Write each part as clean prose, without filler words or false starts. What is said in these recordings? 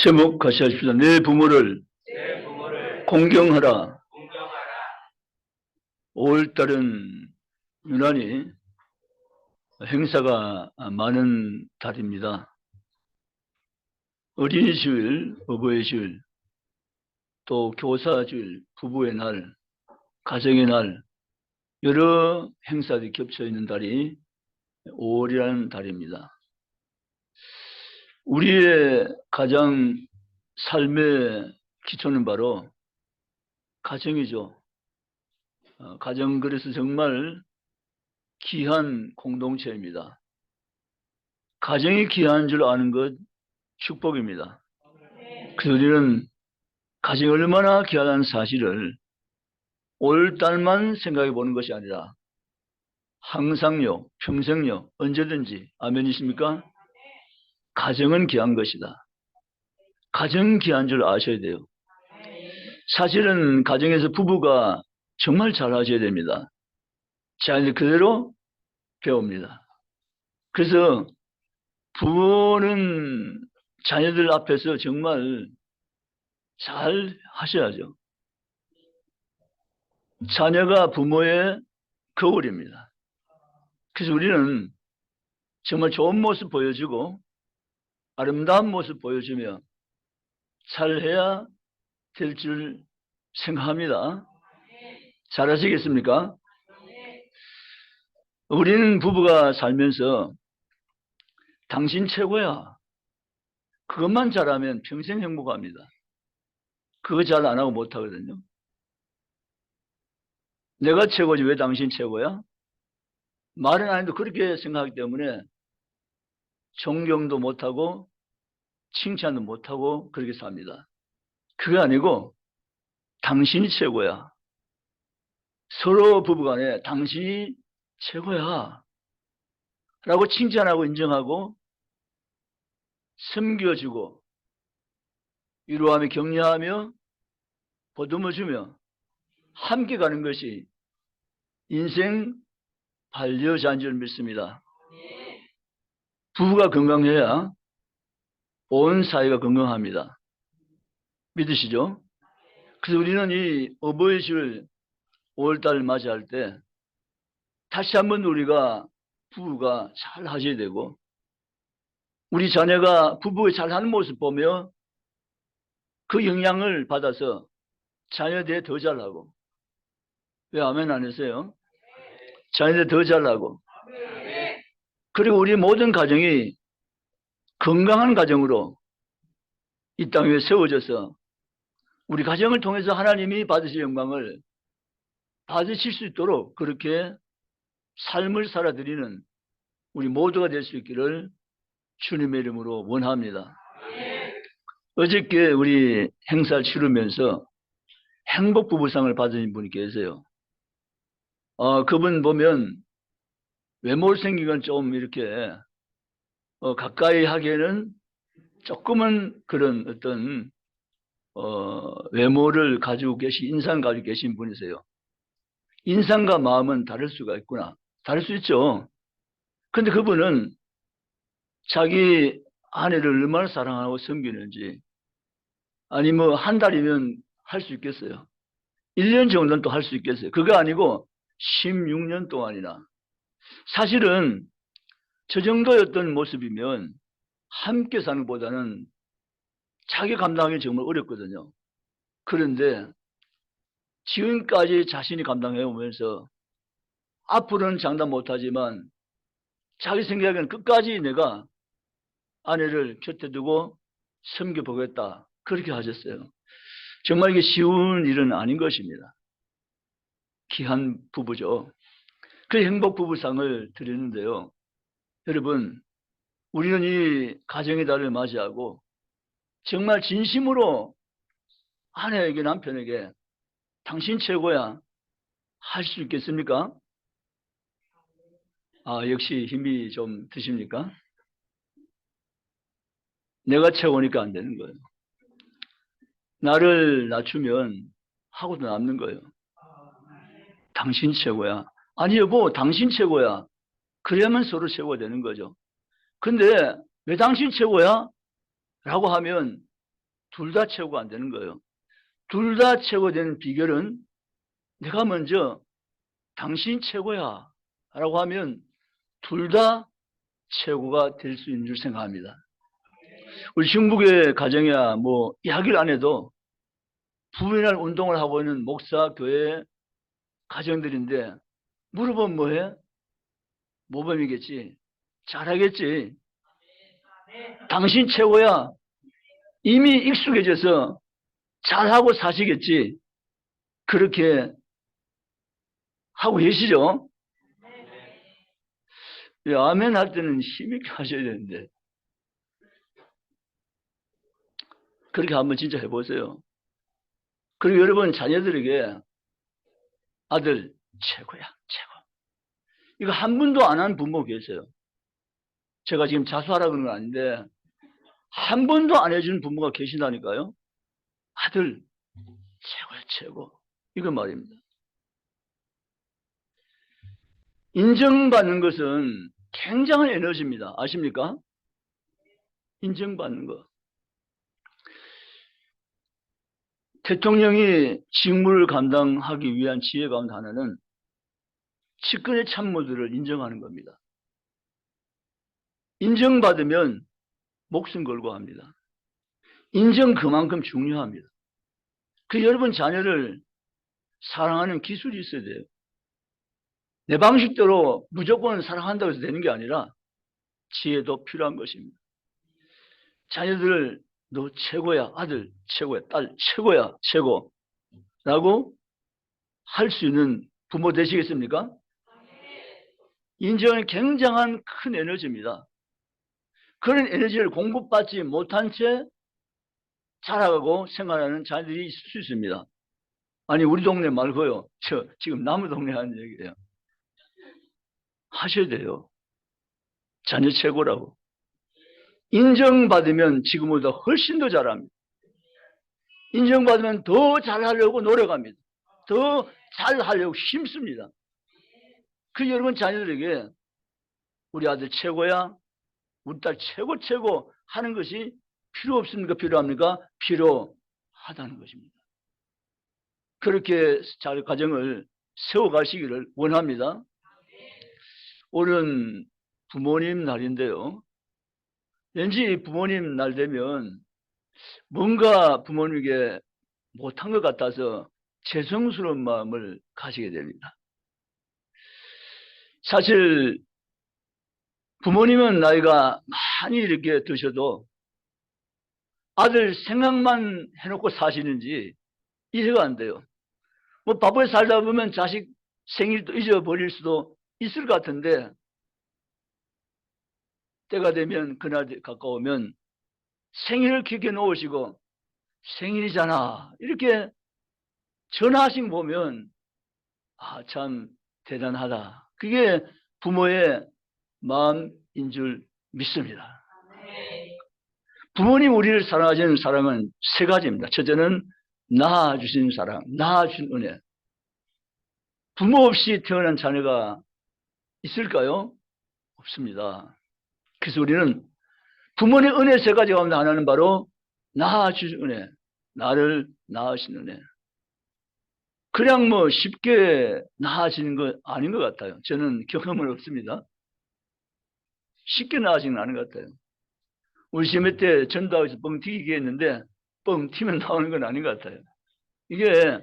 제목 같이 하십시다. 내 부모를 공경하라. 5월달은 유난히 행사가 많은 달입니다. 어린이주일, 어버이주일, 또 교사주일, 부부의 날, 가정의 날, 여러 행사들이 겹쳐 있는 달이 5월이라는 달입니다. 우리의 가장 삶의 기초는 바로 가정이죠. 가정, 그래서 정말 귀한 공동체입니다. 가정이 귀한 줄 아는 것 축복입니다. 그래서 우리는 가정이 얼마나 귀하다는 사실을 올 달만 생각해 보는 것이 아니라 항상요, 평생요, 언제든지, 아멘이십니까? 가정은 귀한 것이다. 가정 귀한 줄 아셔야 돼요. 사실은 가정에서 부부가 정말 잘 하셔야 됩니다. 자녀들 그대로 배웁니다. 그래서 부모는 자녀들 앞에서 정말 잘 하셔야죠. 자녀가 부모의 거울입니다. 그래서 우리는 정말 좋은 모습 보여주고 아름다운 모습 보여주며 잘해야 될 줄 생각합니다. 잘하시겠습니까? 우리는 부부가 살면서 당신 최고야. 그것만 잘하면 평생 행복합니다. 그거 잘 안 하고 못 하거든요. 내가 최고지 왜 당신 최고야? 말은 안 해도 그렇게 생각하기 때문에 존경도 못하고 칭찬도 못하고 그렇게 삽니다. 그게 아니고 당신이 최고야. 서로 부부간에 당신이 최고야 라고 칭찬하고 인정하고 섬겨주고 위로하며 격려하며 보듬어주며 함께 가는 것이 인생 반려자인 줄 믿습니다. 부부가 건강해야 온 사회가 건강합니다. 믿으시죠? 그래서 우리는 이 어버이주일 5월달을 맞이할 때 다시 한번 우리가 부부가 잘 하셔야 되고 우리 자녀가 부부가 잘하는 모습 보며 그 영향을 받아서 자녀들이 더 잘하고 왜 아멘 안 하세요? 자녀들 더 잘하고 그리고 우리 모든 가정이 건강한 가정으로 이 땅 위에 세워져서 우리 가정을 통해서 하나님이 받으실 영광을 받으실 수 있도록 그렇게 삶을 살아드리는 우리 모두가 될 수 있기를 주님의 이름으로 원합니다. 어저께 우리 행사를 치르면서 행복부부상을 받으신 분이 계세요. 그분 보면 외모 생긴 건 좀 이렇게 가까이 하기에는 조금은 그런 어떤 외모를 가지고 인상 가지고 계신 분이세요. 인상과 마음은 다를 수가 있구나. 다를 수 있죠. 근데 그분은 자기 아내를 얼마나 사랑하고 섬기는지 아니 뭐 한 달이면 할 수 있겠어요. 1년 정도는 또 할 수 있겠어요. 그거 아니고 16년 동안이나. 사실은 저 정도였던 모습이면 함께 사는 것보다는 자기 감당하기 정말 어렵거든요. 그런데 지금까지 자신이 감당해 오면서 앞으로는 장담 못하지만 자기 생각에는 끝까지 내가 아내를 곁에 두고 섬겨보겠다. 그렇게 하셨어요. 정말 이게 쉬운 일은 아닌 것입니다. 귀한 부부죠. 그 행복부부상을 드리는데요. 여러분, 우리는 이 가정의 달을 맞이하고 정말 진심으로 아내에게 남편에게 당신 최고야 할 수 있겠습니까? 역시 힘이 좀 드십니까? 내가 최고니까 안 되는 거예요. 나를 낮추면 하고도 남는 거예요. 당신 최고야. 아니 여보 당신 최고야. 그래야만 서로 최고가 되는 거죠. 근데 왜 당신 최고야? 라고 하면 둘 다 최고가 안 되는 거예요. 둘 다 최고 되는 비결은 내가 먼저 당신 최고야 라고 하면 둘 다 최고가 될 수 있는 줄 생각합니다. 우리 중국의 가정이야 뭐 이야기를 안 해도 부인할 운동을 하고 있는 목사, 교회, 가정들인데 물어보면 뭐해? 모범이겠지. 잘하겠지. 당신 최고야. 이미 익숙해져서 잘하고 사시겠지. 그렇게 하고 계시죠? 아멘 할 때는 힘있게 하셔야 되는데 그렇게 한번 진짜 해보세요. 그리고 여러분 자녀들에게 아들 최고야 최고. 이거 한 번도 안 한 부모 계세요. 제가 지금 자수하라고 그러는 건 아닌데 한 번도 안 해준 부모가 계신다니까요. 아들 최고야 최고. 이거 말입니다. 인정받는 것은 굉장한 에너지입니다. 아십니까? 인정받는 거. 대통령이 직무를 감당하기 위한 지혜 가운데 하나는 측근의 참모들을 인정하는 겁니다. 인정받으면 목숨 걸고 합니다. 인정 그만큼 중요합니다. 그 여러분 자녀를 사랑하는 기술이 있어야 돼요. 내 방식대로 무조건 사랑한다고 해서 되는 게 아니라 지혜도 필요한 것입니다. 자녀들을 너 최고야, 아들 최고야, 딸 최고야, 최고 라고 할 수 있는 부모 되시겠습니까? 인정은 굉장한 큰 에너지입니다. 그런 에너지를 공급받지 못한 채 자라가고 생활하는 자녀들이 있을 수 있습니다. 아니 우리 동네 말고요. 저 지금 남의 동네 하는 얘기예요. 하셔야 돼요. 자녀 최고라고. 인정받으면 지금보다 훨씬 더 잘합니다. 인정받으면 더 잘하려고 노력합니다. 더 잘하려고 힘씁니다. 그 여러분 자녀들에게 우리 아들 최고야, 우리 딸 최고 최고 하는 것이 필요 없습니까? 필요합니까? 필요하다는 것입니다. 그렇게 잘 가정을 세워가시기를 원합니다. 오늘은 부모님 날인데요. 왠지 부모님 날 되면 뭔가 부모님에게 못한 것 같아서 죄송스러운 마음을 가지게 됩니다. 사실 부모님은 나이가 많이 이렇게 드셔도 아들 생각만 해놓고 사시는지 이해가 안 돼요. 뭐 바쁘게 살다 보면 자식 생일도 잊어버릴 수도 있을 것 같은데 때가 되면 그날 가까우면 생일을 기억해 놓으시고 생일이잖아 이렇게 전화하신 거 보면 아, 참 대단하다. 그게 부모의 마음인 줄 믿습니다. 부모님 우리를 사랑하시는 사랑은 세 가지입니다. 첫째는 낳아주신 사랑, 낳아주신 은혜. 부모 없이 태어난 자녀가 있을까요? 없습니다. 그래서 우리는 부모님 은혜 세 가지 가운데 하나는 바로 낳아주신 은혜, 나를 낳으신 은혜. 그냥 뭐 쉽게 낳아지는 거 아닌 것 같아요. 저는 경험은 없습니다. 쉽게 낳아지는 않은 것 같아요. 우리 시험 때 전도하면서 뻥 튀기게 했는데 뻥 튀면 나오는 건 아닌 것 같아요. 이게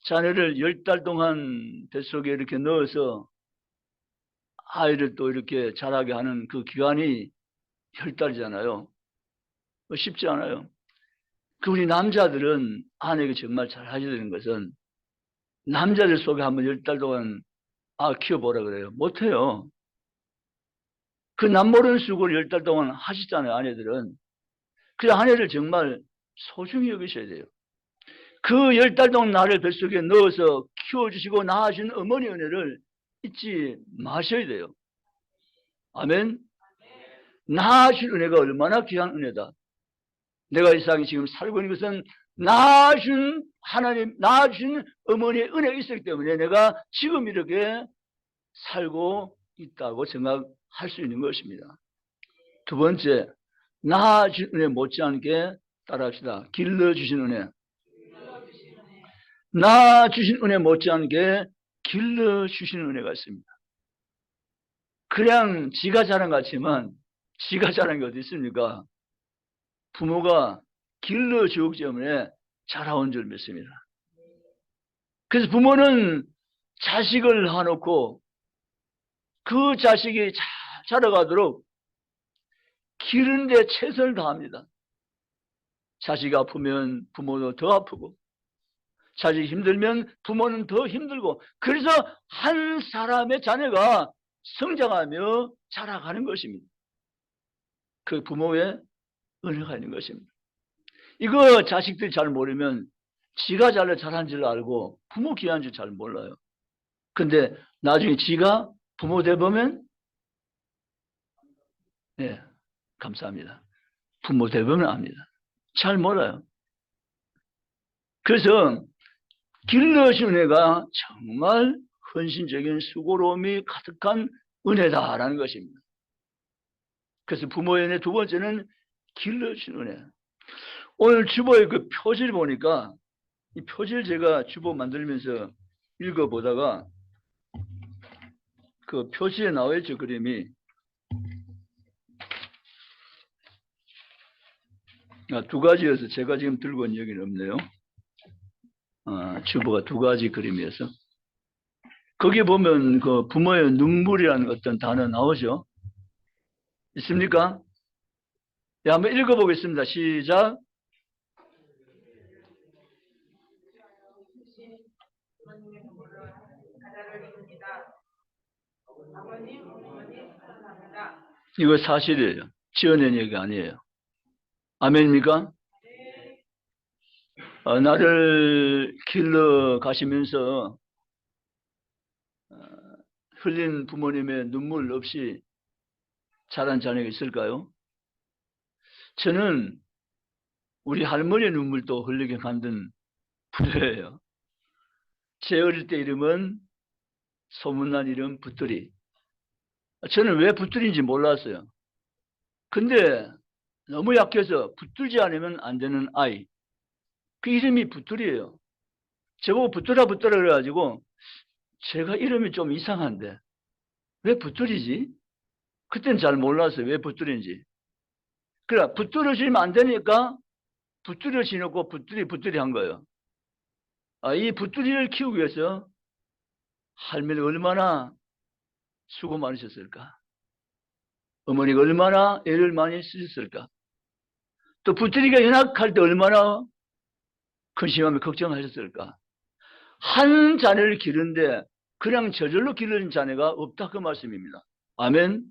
자녀를 10달 동안 뱃속에 이렇게 넣어서 아이를 또 이렇게 자라게 하는 그 기간이 10달이잖아요. 쉽지 않아요. 그 우리 남자들은 아내가 정말 잘 하셔야 되는 것은 남자들 속에 한번 10달 동안 키워보라 그래요. 못해요. 그 남모르는 수고를 10달 동안 하시잖아요, 아내들은. 그래서 아내를 정말 소중히 여기셔야 돼요. 그 10달 동안 나를 뱃속에 넣어서 키워주시고 낳아준 어머니 은혜를 잊지 마셔야 돼요. 아멘. 낳아준 은혜가 얼마나 귀한 은혜다. 내가 이 세상에 지금 살고 있는 것은 낳아준 하나님, 낳아준 어머니의 은혜가 있었기 때문에 내가 지금 이렇게 살고 있다고 생각할 수 있는 것입니다. 두 번째, 낳아준 은혜 못지않게 따라합시다. 길러주신 은혜. 나 주신 은혜 못지않게 길러주신 은혜가 있습니다. 그냥 지가 자란 것 같지만 지가 자란 게 어디 있습니까? 부모가 길러주었기 때문에 자라온 줄 믿습니다. 그래서 부모는 자식을 낳아놓고 그 자식이 잘 자라가도록 기르는 데 최선을 다합니다. 자식이 아프면 부모도 더 아프고, 자식이 힘들면 부모는 더 힘들고, 그래서 한 사람의 자녀가 성장하며 자라가는 것입니다. 그 부모의 은혜가 있는 것입니다. 이거 자식들이 잘 모르면 지가 잘한 줄 알고 부모 귀한 줄 잘 몰라요. 근데 나중에 지가 부모 되보면, 네, 감사합니다. 부모 되보면 압니다. 잘 몰라요. 그래서 길러주신 은혜가 정말 헌신적인 수고로움이 가득한 은혜다라는 것입니다. 그래서 부모의 은혜 두 번째는 길러주신 은혜. 오늘 주보의 그 표지를 보니까 이 표지를 제가 주보 만들면서 읽어보다가 그 표지에 나와 있죠, 그림이. 두 가지여서 제가 지금 들고 온 여기는 없네요. 주보가 두 가지 그림이어서. 거기 보면 그 부모의 눈물이라는 어떤 단어 나오죠? 있습니까? 네, 한번 읽어보겠습니다. 시작. 이거 사실이에요. 지어낸 얘기 아니에요. 아멘입니까? 나를 길러 가시면서 흘린 부모님의 눈물 없이 자란 자녀가 있을까요? 저는 우리 할머니의 눈물도 흘리게 만든 부녀예요. 제 어릴 때 이름은 소문난 이름 붙들이. 저는 왜 붙들인지 몰랐어요. 근데 너무 약해서 붙들지 않으면 안 되는 아이. 그 이름이 붙들이에요. 저보고 붙들어 그래가지고 제가 이름이 좀 이상한데 왜 붙들이지? 그때는 잘 몰랐어요. 왜 붙들인지. 그래, 붙들어지면 안 되니까 붙들어지놓고 붙들이 한 거예요. 이 붙들이를 키우기 위해서 할머니가 얼마나 수고 많으셨을까? 어머니가 얼마나 애를 많이 쓰셨을까? 또 붙들이가 연약할 때 얼마나 근심하며 걱정하셨을까? 한 자녀를 기르는데 그냥 저절로 기르는 자녀가 없다 그 말씀입니다. 아멘.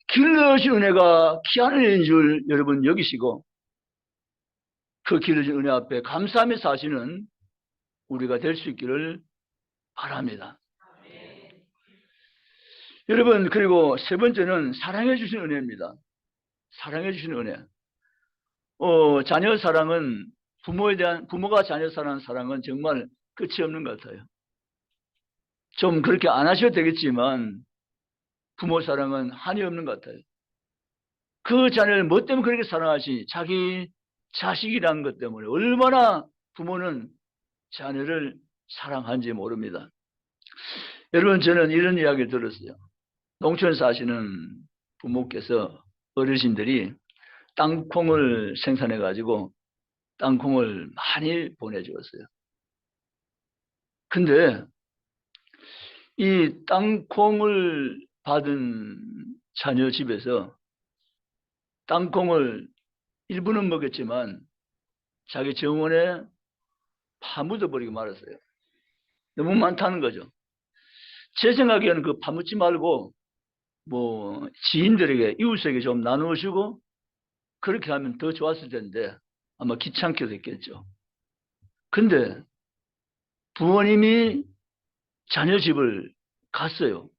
길러주신 은혜가 귀한 은혜인 줄 여러분 여기시고 그 길러준 은혜 앞에 감사하며 사시는 우리가 될 수 있기를 바랍니다. 여러분, 그리고 세 번째는 사랑해 주신 은혜입니다. 사랑해 주신 은혜. 자녀 사랑은 부모가 자녀 사랑하는 사랑은 정말 끝이 없는 것 같아요. 좀 그렇게 안 하셔도 되겠지만 부모 사랑은 한이 없는 것 같아요. 그 자녀를 뭐 때문에 그렇게 사랑하시? 자기 자식이라는 것 때문에 얼마나 부모는 자녀를 사랑하는지 모릅니다. 여러분, 저는 이런 이야기를 들었어요. 농촌 사시는 부모께서 어르신들이 땅콩을 생산해 가지고 땅콩을 많이 보내주었어요. 근데 이 땅콩을 받은 자녀 집에서 땅콩을 일부는 먹였지만 자기 정원에 파묻어 버리고 말았어요. 너무 많다는 거죠. 제 생각에는 그 파묻지 말고 뭐 지인들에게 이웃에게 좀 나누시고 그렇게 하면 더 좋았을 텐데 아마 귀찮게 됐겠죠. 근데 부모님이 자녀 집을 갔어요.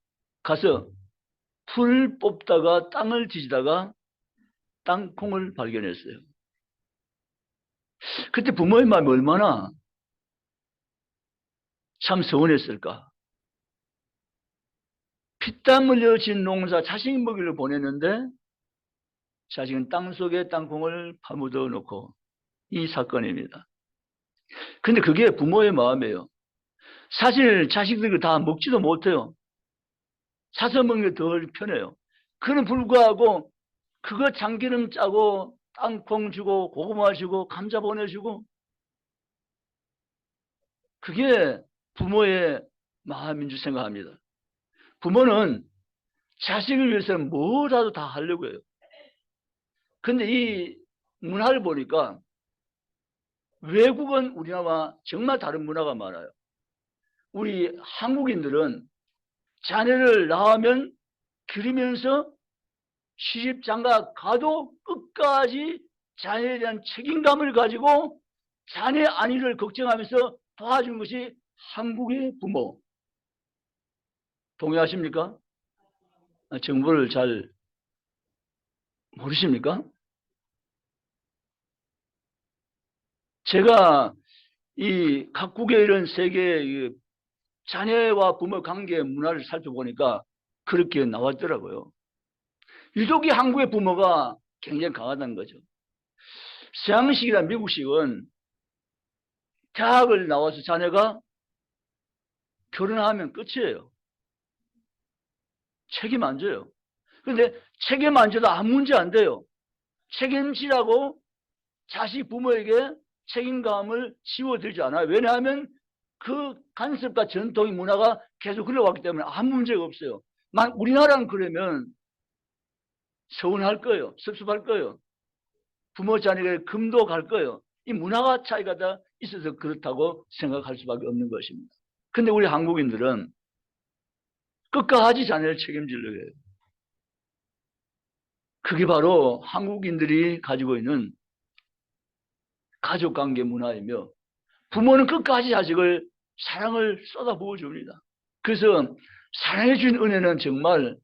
가서 풀 뽑다가 땅을 뒤지다가 땅콩을 발견했어요. 그때 부모의 마음이 얼마나 참 서운했을까. 피땀 흘려 진 농사 자식 먹이를 보냈는데 자식은 땅속에 땅콩을 파묻어 놓고, 이 사건입니다. 근데 그게 부모의 마음이에요. 사실 자식들이 다 먹지도 못해요. 사서 먹는 게 덜 편해요. 그는 불구하고 그거 참기름 짜고 땅콩 주고 고구마 주고 감자 보내주고, 그게 부모의 마음인 줄 생각합니다. 부모는 자식을 위해서는 뭐라도 다 하려고 해요. 근데 이 문화를 보니까 외국은 우리나라와 정말 다른 문화가 많아요. 우리 한국인들은 자녀를 낳으면 기르면서 시집장가 가도 끝까지 자녀에 대한 책임감을 가지고 자녀의 안위를 걱정하면서 도와준 것이 한국의 부모. 동의하십니까? 정보를 잘 모르십니까? 제가 이 각국의 이런 세계의 자녀와 부모 관계의 문화를 살펴보니까 그렇게 나왔더라고요. 유독 이 한국의 부모가 굉장히 강하다는 거죠. 서양식이나 미국식은 대학을 나와서 자녀가 결혼하면 끝이에요. 책임 안 져요. 그런데 책임 안 져도 아무 문제 안 돼요. 책임지라고 자식 부모에게 책임감을 지워드리지 않아요. 왜냐하면 그 간섭과 전통의 문화가 계속 흘러왔기 때문에 아무 문제가 없어요. 우리나라는 그러면 서운할 거예요. 섭섭할 거예요. 부모 자녀에게 금도 갈 거예요. 이 문화가 차이가 다 있어서 그렇다고 생각할 수밖에 없는 것입니다. 근데 우리 한국인들은 끝까지 자녀를 책임지려고 해요. 그게 바로 한국인들이 가지고 있는 가족관계 문화이며, 부모는 끝까지 자식을 사랑을 쏟아부어 줍니다. 그래서 사랑해 준 은혜는 정말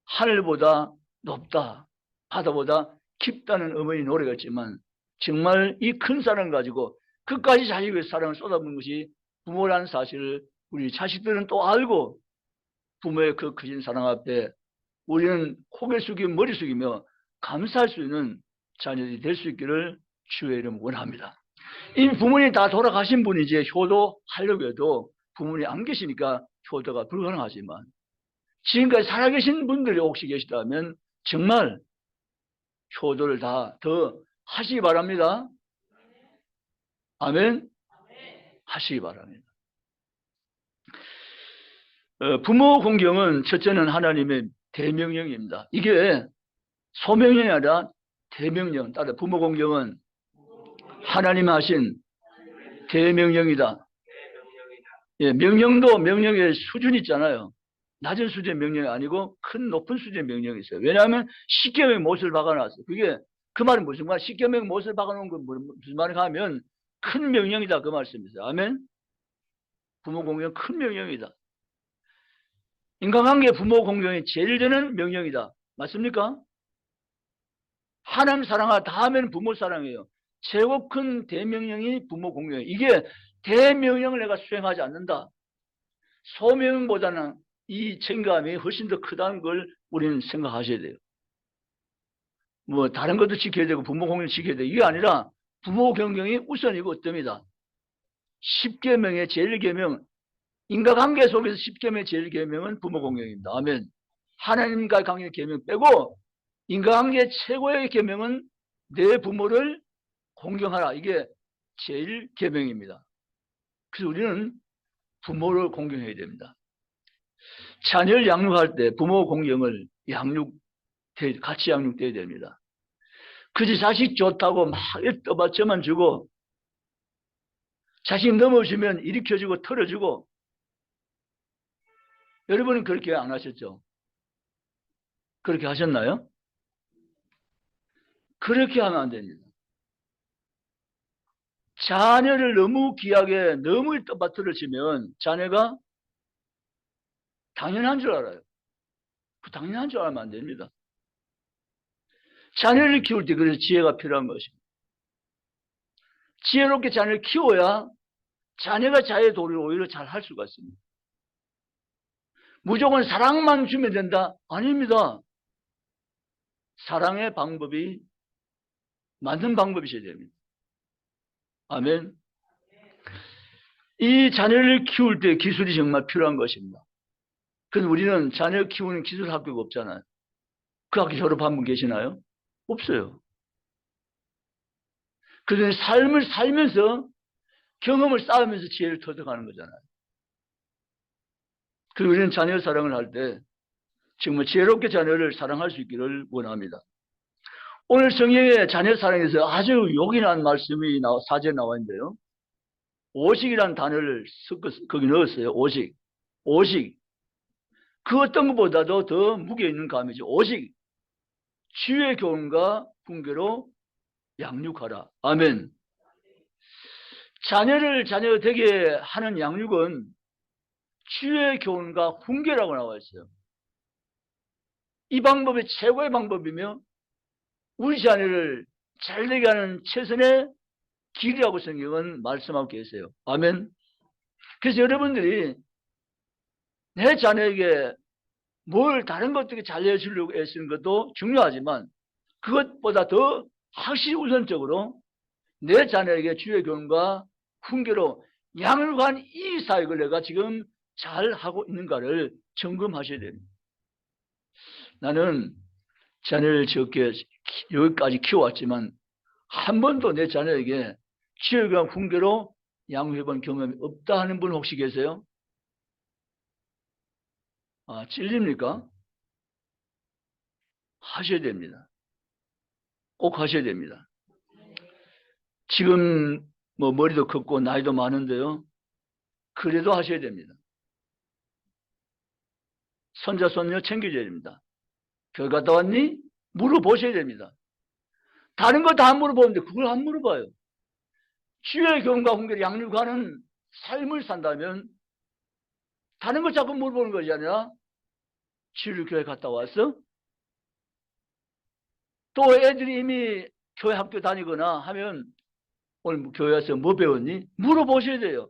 하늘보다 높다, 바다보다 깊다는 어머니 노래가 있지만, 정말 이 큰 사랑 가지고 끝까지 자식의 사랑을 쏟아부는 것이 부모라는 사실을 우리 자식들은 또 알고, 부모의 그 크신 사랑 앞에 우리는 고개 숙이고 머리 숙이며 감사할 수 있는 자녀들이 될 수 있기를 주의 이름 원합니다. 이미 부모님이 다 돌아가신 분이 이제 효도하려고 해도 부모님이 안 계시니까 효도가 불가능하지만, 지금까지 살아계신 분들이 혹시 계시다면 정말 효도를 다 더 하시기 바랍니다. 아멘. 하시기 바랍니다. 부모 공경은 첫째는 하나님의 대명령입니다. 이게 소명령이 아니라 대명령. 따라 부모 공경은 하나님 하신 대명령이다. 예, 명령도 명령의 수준이 있잖아요. 낮은 수준의 명령이 아니고 큰 높은 수준의 명령이 있어요. 왜냐하면 십계명의 못을 박아놨어요. 그게 그 말은 무슨 말? 십계명의 못을 박아놓은 건 무슨 말인가 하면 큰 명령이다, 그 말씀이세요. 아멘. 부모 공경 큰 명령이다. 인간관계 부모 공경이 제일 되는 명령이다. 맞습니까? 하나님 사랑하다 하면 부모 사랑이에요. 최고 큰 대명령이 부모 공경이에요. 이게 대명령을 내가 수행하지 않는다, 소명보다는 이 책임감이 훨씬 더 크다는 걸 우리는 생각하셔야 돼요. 뭐 다른 것도 지켜야 되고 부모 공경 지켜야 돼요. 이게 아니라 부모 경경이 우선이고 어떻습니다. 10계명의 제일 계명, 인간관계 속에서 10계명의 제일 계명은 부모 공경입니다. 아멘. 하나님과의 관계 계명 빼고 인간관계 최고의 계명은 내 부모를 공경하라. 이게 제일 계명입니다. 그래서 우리는 부모를 공경해야 됩니다. 자녀를 양육할 때 부모 공경을 같이 양육돼야 됩니다. 그지 자식 좋다고 막 떠받쳐만 주고, 자식 넘어지면 일으켜주고 털어주고. 여러분은 그렇게 안 하셨죠? 그렇게 하셨나요? 그렇게 하면 안 됩니다. 자녀를 너무 귀하게 너무 떠받들어지면 자녀가 당연한 줄 알아요. 그 당연한 줄 알면 안 됩니다. 자녀를 키울 때 그래서 지혜가 필요한 것입니다. 지혜롭게 자녀를 키워야 자녀가 자의 도리를 오히려 잘 할 수가 있습니다. 무조건 사랑만 주면 된다? 아닙니다. 사랑의 방법이 맞는 방법이셔야 됩니다. 아멘. 이 자녀를 키울 때 기술이 정말 필요한 것입니다. 그런데 우리는 자녀 키우는 기술 학교가 없잖아요. 그 학교 졸업한 분 계시나요? 없어요. 그래서 삶을 살면서 경험을 쌓으면서 지혜를 터득하는 거잖아요. 그리고 우리는 자녀 사랑을 할 때 정말 지혜롭게 자녀를 사랑할 수 있기를 원합니다. 오늘 성경에 자녀 사랑에서 아주 요긴한 말씀이 사제에 나와 있는데요. 오식이라는 단어를 거기 넣었어요. 오식. 오식. 그 어떤 것보다도 더 무게 있는 감이죠. 오식. 치유의 교훈과 훈계로 양육하라. 아멘. 자녀를 자녀 되게 하는 양육은 치유의 교훈과 훈계라고 나와 있어요. 이 방법이 최고의 방법이며 우리 자녀를 잘되게 하는 최선의 길이라고 성경은 말씀하고 계세요. 아멘. 그래서 여러분들이 내 자녀에게 뭘 다른 것들이 잘해주려고 애쓰는 것도 중요하지만 그것보다 더 확실히 우선적으로 내 자녀에게 주의 교훈과 훈계로 양육한 이 사역을 내가 지금 잘하고 있는가를 점검하셔야 됩니다. 나는 자녀를 적게 여기까지 키워왔지만 한 번도 내 자녀에게 주의 교훈 훈계로 양육해본 경험이 없다 하는 분 혹시 계세요? 아, 찔립니까? 하셔야 됩니다. 꼭 하셔야 됩니다. 지금 뭐 머리도 컸고 나이도 많은데요. 그래도 하셔야 됩니다. 손자 손녀 챙겨줘야 됩니다. 교회 갔다 왔니? 물어보셔야 됩니다. 다른 거 다 안 물어보는데 그걸 안 물어봐요. 주의 교훈과 훈계를 양육하는 삶을 산다면 다른 거 자꾸 물어보는 것이 아니라 주일 교회 갔다 왔어? 또 애들이 이미 교회 학교 다니거나 하면 오늘 교회 와서 뭐 배웠니? 물어보셔야 돼요.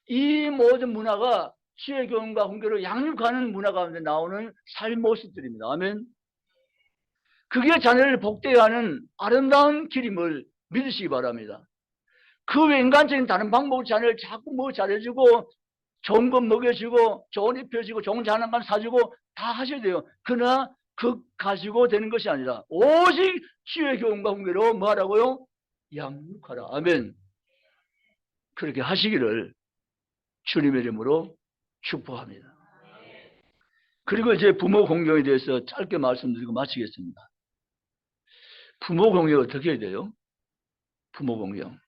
이 모든 문화가 주의 교훈과 훈계로 양육하는 문화 가운데 나오는 삶 모습들입니다. 아멘. 그게 자녀를 복되게 하는 아름다운 길임을 믿으시기 바랍니다. 그 외 인간적인 다른 방법으로 자녀를 자꾸 뭐 잘해주고 좋은 것 먹여주고 좋은 입혀주고 좋은 장난감 사주고 다 하셔야 돼요. 그러나 그 가지고 되는 것이 아니라 오직 주의 교훈과 훈계로 뭐 하라고요? 양육하라. 아멘. 그렇게 하시기를 주님의 이름으로 축복합니다. 그리고 이제 부모 공경에 대해서 짧게 말씀드리고 마치겠습니다. 부모 공경 어떻게 해야 돼요? 부모 공경.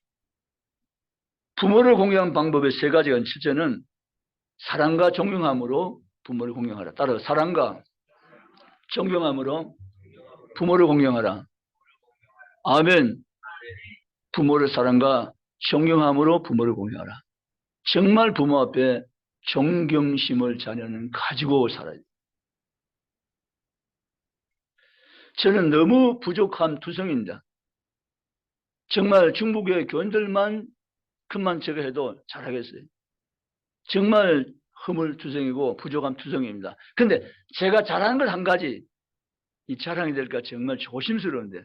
부모를 공경하는 방법의 세 가지가 있는 첫째는 사랑과 존경함으로 부모를 공경하라. 따라서 사랑과 존경함으로 부모를 공경하라. 아멘. 부모를 사랑과 존경함으로 부모를 공경하라. 정말 부모 앞에 존경심을 자녀는 가지고 살아야 돼요. 저는 너무 부족한 투성입니다. 정말 중부교회 교인들만 그만 제가 해도 잘하겠어요. 정말 허물투성이고 부족한 투성입니다. 근데 제가 잘하는 걸 한 가지, 이 자랑이 될까 정말 조심스러운데,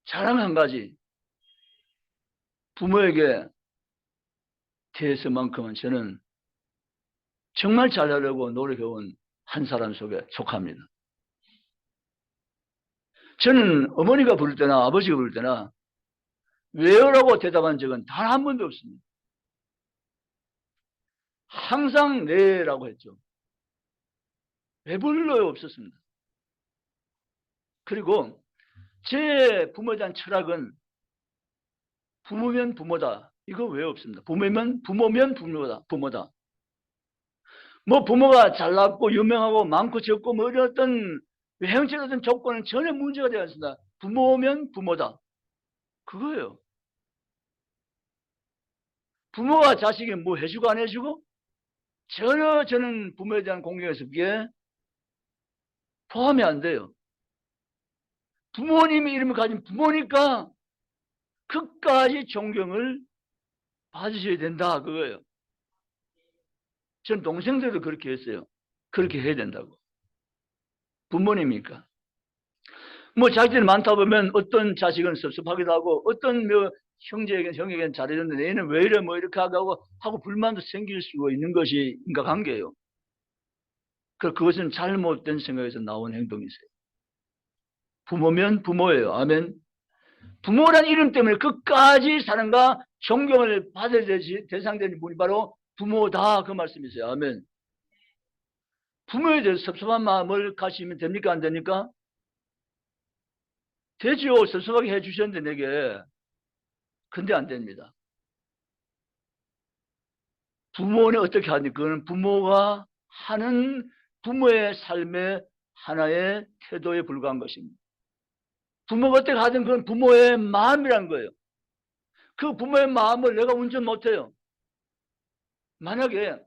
자랑 한 가지, 부모에게 대해서만큼은 저는 정말 잘하려고 노력해온 한 사람 속에 속합니다. 저는 어머니가 부를 때나 아버지가 부를 때나 왜요라고 대답한 적은 단 한 번도 없습니다. 항상 네라고 했죠. 왜 불러요? 없었습니다. 그리고 제 부모에 대한 철학은 부모면 부모다. 이거 왜 없습니다. 부모면 부모다. 뭐 부모가 잘났고 유명하고 많고 적고 뭐 어떤 형체적인 조건은 전혀 문제가 되지 않습니다. 부모면 부모다. 그거예요. 부모가 자식이 뭐 해주고 안 해주고 전혀 저는 부모에 대한 공경에서 그게 포함이 안 돼요. 부모님이 이름을 가진 부모니까 끝까지 존경을 받으셔야 된다. 그거예요. 전 동생들도 그렇게 했어요. 그렇게 해야 된다고. 부모님이니까. 뭐 자식들이 많다 보면 어떤 자식은 섭섭하기도 하고 어떤 뭐 형에게는 잘해줬는데 얘는 왜 이래 뭐 이렇게 하고 불만도 생길 수가 있는 것이 인간관계예요. 그것은 잘못된 생각에서 나온 행동이세요. 부모면 부모예요. 아멘. 부모란 이름 때문에 끝까지 사랑과 존경을 받아야 대상되는 분이 바로 부모다 그 말씀이세요. 아멘. 부모에 대해서 섭섭한 마음을 가지면 됩니까? 안 됩니까? 되죠. 섭섭하게 해주셨는데 내게. 근데 안 됩니다. 부모는 어떻게 하니? 그거는 부모가 하는 부모의 삶의 하나의 태도에 불과한 것입니다. 부모가 어떻게 하든 그건 부모의 마음이란 거예요. 그 부모의 마음을 내가 운전 못해요. 만약에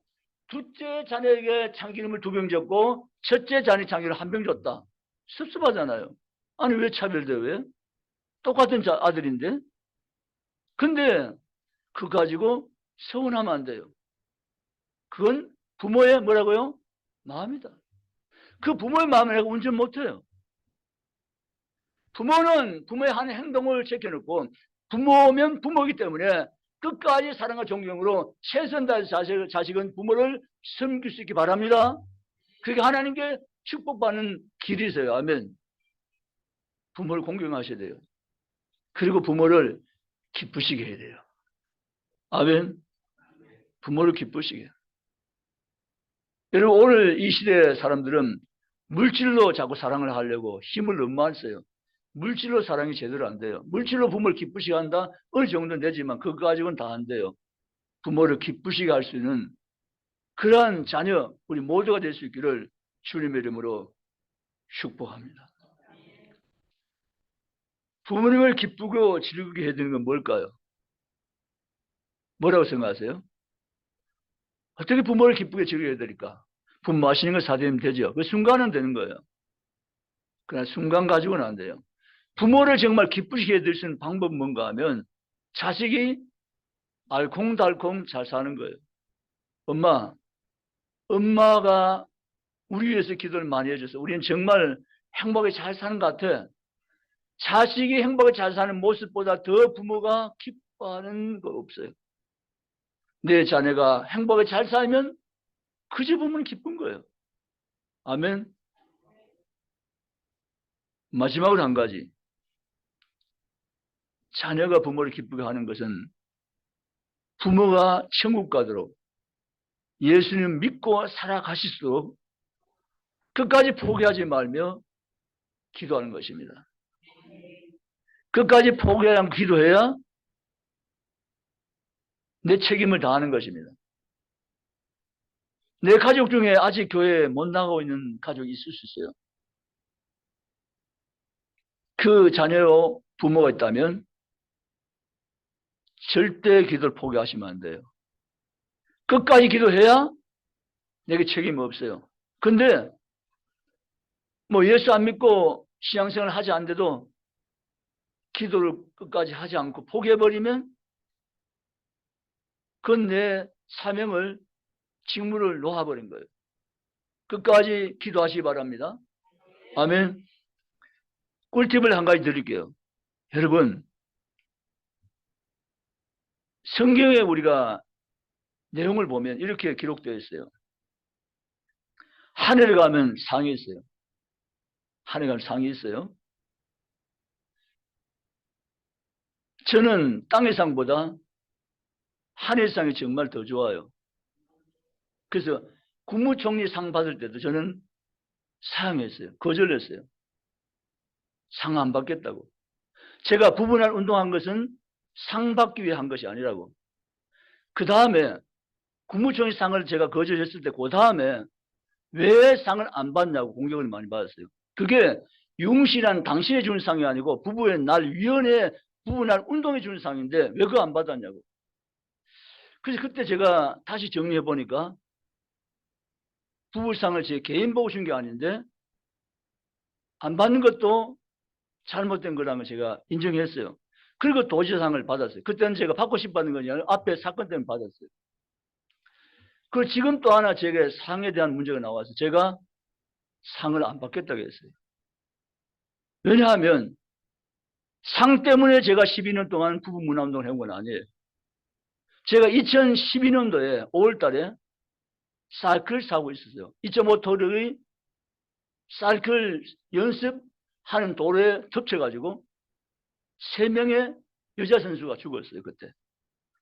둘째 자녀에게 참기름을 2병 줬고 첫째 자녀 참기름을 1병 줬다. 섭섭하잖아요. 아니 왜 차별돼? 왜? 똑같은 아들인데. 근데 그거 가지고 서운하면 안 돼요. 그건 부모의 뭐라고요? 마음이다. 그 부모의 마음을 내가 운전 못해요. 부모는 부모의 하는 행동을 지켜놓고 부모면 부모이기 때문에 끝까지 사랑과 존경으로 최선 다해서 자식은 부모를 섬길 수 있기 바랍니다. 그게 하나님께 축복받는 길이세요. 아멘. 부모를 공경하셔야 돼요. 그리고 부모를 기쁘시게 해야 돼요. 아멘. 부모를 기쁘시게 해요. 여러분 오늘 이 시대 사람들은 물질로 자꾸 사랑을 하려고 힘을 너무 많이 써요. 물질로 사랑이 제대로 안 돼요. 물질로 부모를 기쁘시게 한다? 어느 정도는 되지만 그거 가지고는 다 안 돼요. 부모를 기쁘시게 할 수 있는 그러한 자녀 우리 모두가 될 수 있기를 주님의 이름으로 축복합니다. 부모님을 기쁘고 즐겁게 해야 되는 건 뭘까요? 뭐라고 생각하세요? 어떻게 부모를 기쁘게 즐겁게 해야 될까? 부모 맛있는 거 사드리면 되죠. 그 순간은 되는 거예요. 그러나 순간 가지고는 안 돼요. 부모를 정말 기쁘시게 해드릴 수 있는 방법은 뭔가 하면 자식이 알콩달콩 잘 사는 거예요. 엄마가 우리 위해서 기도를 많이 해줘서 우리는 정말 행복하게 잘 사는 것 같아. 자식이 행복하게 잘 사는 모습보다 더 부모가 기뻐하는 거 없어요. 내 자녀가 행복하게 잘 살면 그저 보면 기쁜 거예요. 아멘. 마지막으로 한 가지. 자녀가 부모를 기쁘게 하는 것은 부모가 천국 가도록 예수님 믿고 살아가실수록 끝까지 포기하지 말며 기도하는 것입니다. 끝까지 포기하지 않고 기도해야 내 책임을 다하는 것입니다. 내 가족 중에 아직 교회에 못 나가고 있는 가족이 있을 수 있어요. 그 자녀로 부모가 있다면 절대 기도를 포기하시면 안 돼요. 끝까지 기도해야 내게 책임이 없어요. 근데 뭐 예수 안 믿고 신앙생활을 하지 않는데도 기도를 끝까지 하지 않고 포기해버리면 그건 내 사명을 직무를 놓아버린 거예요. 끝까지 기도하시기 바랍니다. 아멘. 꿀팁을 한 가지 드릴게요. 여러분 성경에 우리가 내용을 보면 이렇게 기록되어 있어요. 하늘에 가면 상이 있어요. 하늘에 가면 상이 있어요. 저는 땅의 상보다 하늘의 상이 정말 더 좋아요. 그래서 국무총리 상 받을 때도 저는 사양했어요. 거절했어요. 상 안 받겠다고. 제가 부분할 운동한 것은 상 받기 위해 한 것이 아니라고. 그 다음에 국무총리 상을 제가 거절했을 때 그 다음에 왜 상을 안 받냐고 공격을 많이 받았어요. 그게 융신한 당신이 준 상이 아니고 부부의 날 위원회 부분할 운동에 준 상인데 왜 그거 안 받았냐고. 그래서 그때 제가 다시 정리해 보니까 부부상을 제 개인 보고 준 게 아닌데 안 받는 것도 잘못된 거라면 제가 인정했어요. 그리고 도지사상을 받았어요. 그때는 제가 받고 싶었는 건 아니라 앞에 사건 때문에 받았어요. 그리고 지금 또 하나 제게 상에 대한 문제가 나와서 제가 상을 안 받겠다고 했어요. 왜냐하면 상 때문에 제가 12년 동안 부부문화운동을 해온 건 아니에요. 제가 2012년도에 5월 달에 사이클 사고 있었어요. 2.5톤의 사이클 연습하는 도로에 덮쳐가지고 3명의 여자 선수가 죽었어요. 그때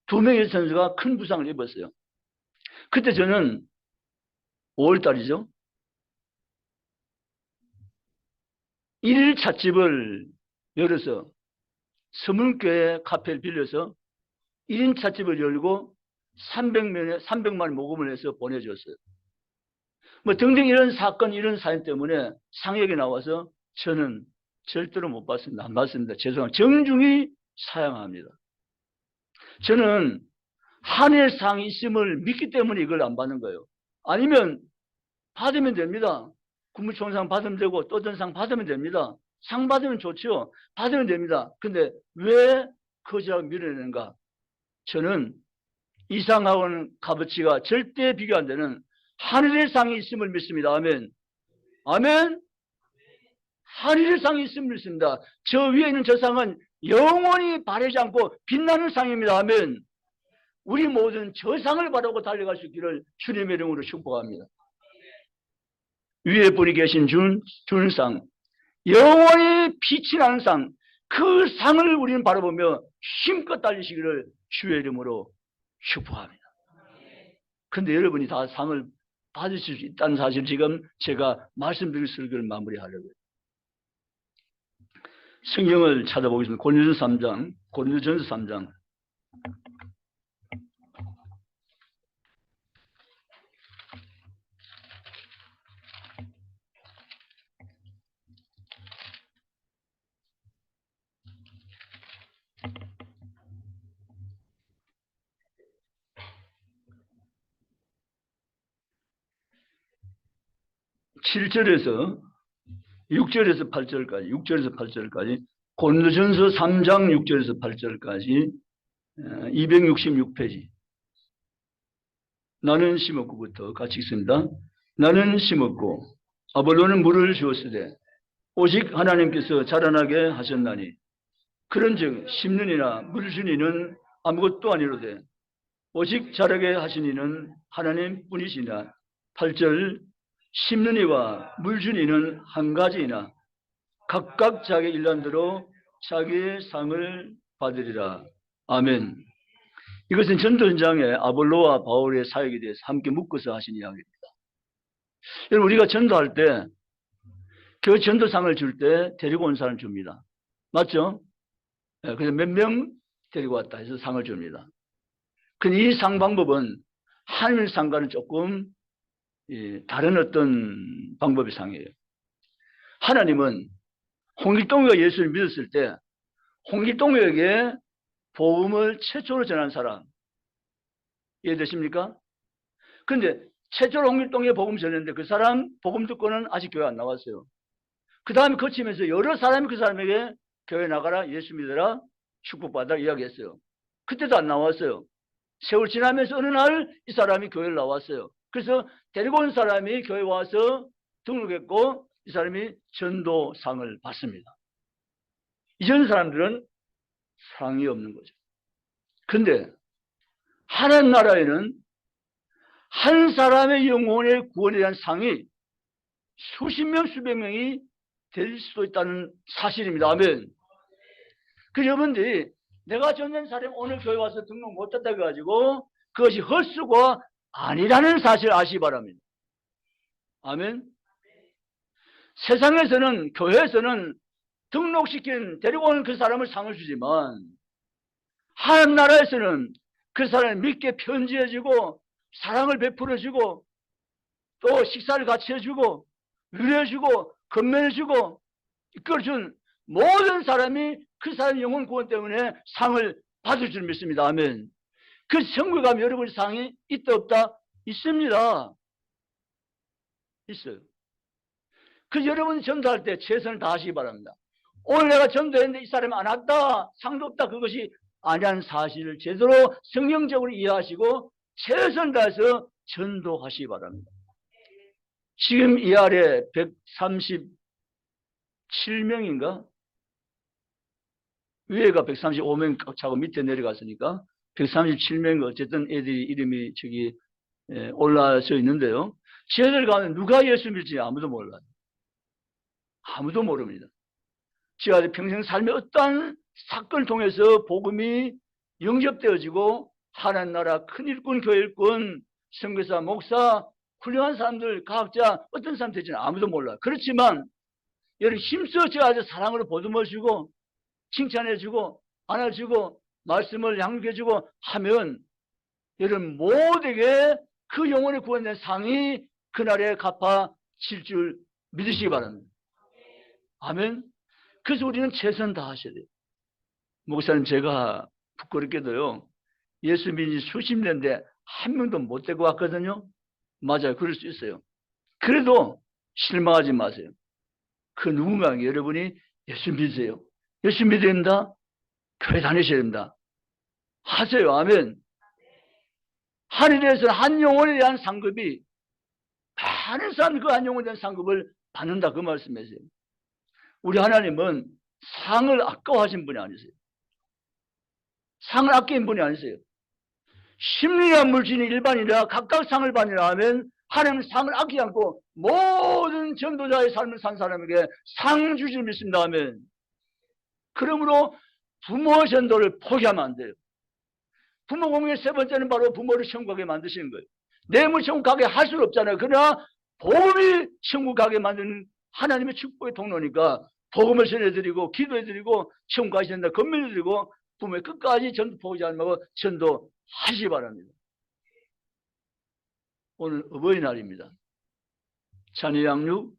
2명의 여자 선수가 큰 부상을 입었어요. 그때 저는 5월 달이죠. 1일 찻집을 열어서 서문교회 카페를 빌려서 1인 찻집을 열고 300만 원 모금을 해서 보내줬어요. 뭐 등등 이런 사건, 이런 사연 때문에 상역에 나와서 저는 절대로 못 받습니다. 안 받습니다. 죄송합니다. 정중히 사양합니다. 저는 한일상이 있음을 믿기 때문에 이걸 안 받는 거예요. 아니면 받으면 됩니다. 국무총상 받으면 되고 또 어떤 상 받으면 됩니다. 상 받으면 좋죠. 받으면 됩니다. 근데 왜 거지라고 밀어내는가? 저는 이 상하고는 값어치가 절대 비교 안 되는 하늘의 상이 있음을 믿습니다. 아멘. 아멘. 하늘의 상이 있음을 믿습니다. 저 위에 있는 저 상은 영원히 바래지 않고 빛나는 상입니다. 아멘. 우리 모든 저 상을 바라고 달려갈 수 있기를 주님의 이름으로 축복합니다. 위에 분이 계신 준상, 영원히 빛이 나는 상, 그 상을 우리는 바라보며 힘껏 달리시기를 주의 이름으로 축복합니다. 그런데 여러분이 다 상을 받으실 수 있다는 사실 지금 제가 말씀드릴 설교를 마무리하려고요. 성경을 찾아보겠습니다. 고린도전서 3장. (7절에서) 6절에서 8절까지 고린도전서 3장 6절에서 8절까지 266페이지. 나는 심었고부터 같이 읽습니다. 나는 심었고 아볼로는 물을 주었으되 오직 하나님께서 자라나게 하셨나니 그런즉 심는 이나 물 준 이는 아무것도 아니로되 오직 자라게 하신 이는 하나님뿐이시나. 8절 심는 이와 물 준 이는 한 가지이나 각각 자기 일난대로 자기의 상을 받으리라. 아멘. 이것은 전도 현장에 아볼로와 바울의 사역에 대해서 함께 묶어서 하신 이야기입니다. 여러분, 우리가 전도할 때 그 전도상을 줄 때 데리고 온 사람을 줍니다. 맞죠? 그래서 몇 명 데리고 왔다 해서 상을 줍니다. 근데 이 상 방법은 하늘 상과는 조금 다른 어떤 방법의 상이에요. 하나님은 홍길동이가 예수를 믿었을 때 홍길동에게 복음을 최초로 전한 사람 이해되십니까? 그런데 최초로 홍길동에 복음 전했는데 그 사람 복음 듣고는 아직 교회 안 나왔어요. 그 다음에 거치면서 여러 사람이 그 사람에게 교회 나가라, 예수 믿어라, 축복받아라 이야기했어요. 그때도 안 나왔어요. 세월 지나면서 어느 날 이 사람이 교회를 나왔어요. 그래서 데리고 온 사람이 교회 와서 등록했고 이 사람이 전도상을 받습니다. 이전 사람들은 상이 없는 거죠. 근데 하나님 나라에는 한 사람의 영혼의 구원에 대한 상이 수십 명, 수백 명이 될 수도 있다는 사실입니다. 아멘. 그 여러분들이 내가 전된 사람이 오늘 교회 와서 등록 못했다 해가지고 그것이 헛수고가 아니라는 사실을 아시기 바랍니다. 아멘. 세상에서는, 교회에서는 등록시킨, 데리고 오는 그 사람을 상을 주지만 하나님 나라에서는 그 사람을 믿게 편지해주고 사랑을 베풀어주고 또 식사를 같이 해주고 위로해주고 건면해주고 이끌어준 모든 사람이 그 사람의 영혼 구원 때문에 상을 받을 줄 믿습니다. 아멘. 그 천국에 가면 여러분의 상이 있다 없다? 있습니다. 있어요. 그 여러분 전도할 때 최선을 다하시기 바랍니다. 오늘 내가 전도했는데 이 사람이 안 왔다, 상도 없다, 그것이 아니라는 사실을 제대로 성경적으로 이해하시고 최선을 다해서 전도하시기 바랍니다. 지금 이 아래 137명인가? 위에가 135명 꽉 차고 밑에 내려갔으니까 137명 어쨌든 애들이 이름이 저기 올라져 있는데요. 쟤들 가운데 누가 예수 믿을지 아무도 몰라요. 아무도 모릅니다. 지가 평생 삶의 어떠한 사건을 통해서 복음이 영접되어지고 하나님 나라 큰 일꾼, 교회 일꾼, 선교사, 목사, 훌륭한 사람들, 과학자 어떤 사람 될지는 아무도 몰라요. 그렇지만 여러분 힘써 저한테 사랑으로 보듬어주고 칭찬해주고 안아주고 말씀을 양육해주고 하면 여러분 모두에게 그 영혼의 구원된 상이 그날에 갚아질 줄 믿으시기 바랍니다. 아멘. 그래서 우리는 최선 다하셔야 돼요. 목사님 제가 부끄럽게도요. 예수 믿은 지 수십 년인데 한 명도 못 데리고 왔거든요. 맞아요. 그럴 수 있어요. 그래도 실망하지 마세요. 그 누군가에게 여러분이 예수 믿으세요. 예수 믿어야 됩니다. 교회 다니셔야 됩니다. 하세요. 아멘. 하늘에서는 한 영혼에 대한 상급이 많은 사람이 그 한 영혼에 대한 상급을 받는다. 그 말씀이세요. 우리 하나님은 상을 아까워하신 분이 아니세요. 상을 아끼는 분이 아니세요. 심리학 물질이 일반이라 각각 상을 받으라 하면 하나님은 상을 아끼지 않고 모든 전도자의 삶을 산 사람에게 상 주실 믿습니다 하면 그러므로 부모 전도를 포기하면 안 돼요. 부모 공의 세 번째는 바로 부모를 천국 가게 만드시는 거예요. 내물 천국 가게 할 수는 없잖아요. 그러나 복음이 천국 가게 만드는 하나님의 축복의 통로니까 복음을 전해드리고 기도해드리고 천국 가셔야 된다 건면해드리고 부모의 끝까지 전도 포기하지 말고 전도하시기 바랍니다. 오늘 어버이날입니다. 자녀 양육,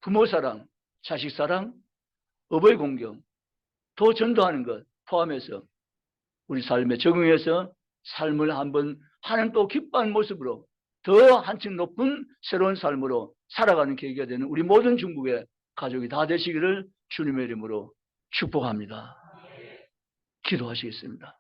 부모 사랑, 자식 사랑, 어버이 공경, 더 전도하는 것 포함해서 우리 삶에 적응해서 삶을 한번 하나님 또 기뻐하는 모습으로 더 한층 높은 새로운 삶으로 살아가는 계기가 되는 우리 모든 중국의 가족이 다 되시기를 주님의 이름으로 축복합니다. 기도하시겠습니다.